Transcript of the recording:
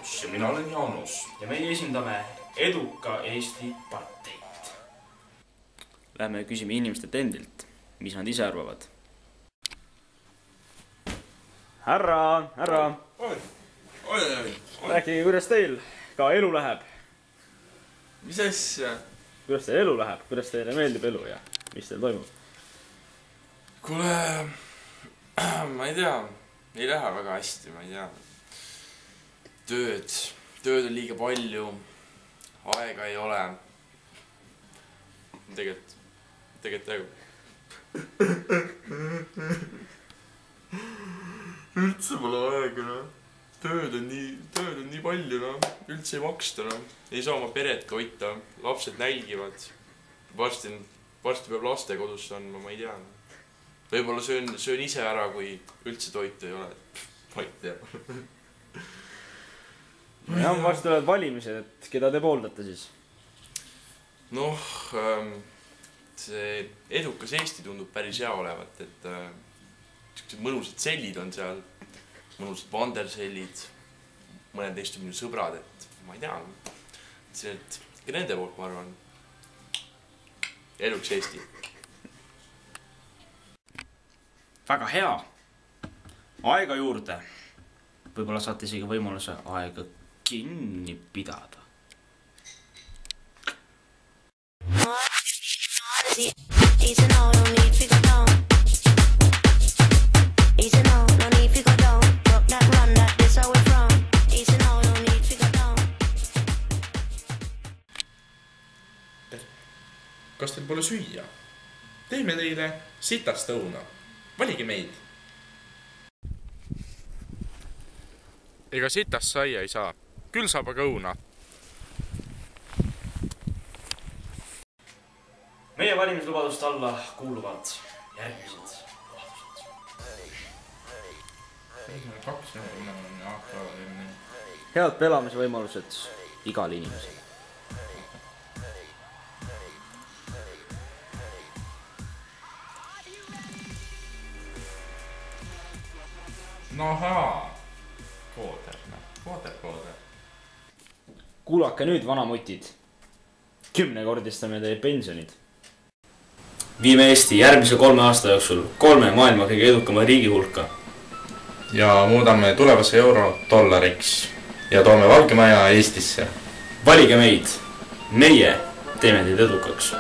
Markus. Ja mina olen Jaanus. Ja meie esindame Eduka Eesti Parteid. Lähme küsime inimestelt endilt, mis nad ise arvavad. Härra! Rääkige, kuidas teil ka elu läheb? Mis asja? Kuidas teil elu läheb? Kuidas teile meeldib elu ja mis teil toimub? Kuule, ma ei tea, ei lähe väga hästi, ma ei tea. Tööd on liiga palju, aega ei ole. Tegelikult üldse pole aega, no. Tööd on nii palju, no. Üldse ei maksta, no. Ei saa oma peret toita, lapsed nälgivad. Varsti peab laste kodus andma, ma ei tea. Võib-olla söön ise ära, kui üldse toitu ei ole. Ma ei tea. Ja varsti tulevad valimised, et keda te pooldate siis? Noh, see Edukas Eesti tundub päris hea olevat, et mõnusad sellid on seal, mõnusad vandersellid, mõned neist on minu sõbrad, et ma ei tea, et nende poolt ma arvan, Edukas Eesti. Väga hea. Aega juurde. Võib-olla saate isegi võimaluse aega kinni pidada. Kas teil pole süüa? Teeme teile sitast õuna. Valige meid. Ega sitast saia ei saa. Küll saab aga õuna. Meie valimislubaduste alla kuuluvad järgmised lubadused. Head elamisvõimalused igal inimesel. Nohaa. Kooder. Kuulake nüüd, vanamutid. 10-kordistame teie pensionid. Viime Eesti järgmise 3 aasta jooksul 3 maailma kõige edukama riigi hulka. Ja muudame tulevase euro dollariks. Ja toome Valge Maja Eestisse. Valige meid. Meie teeme teid edukaks.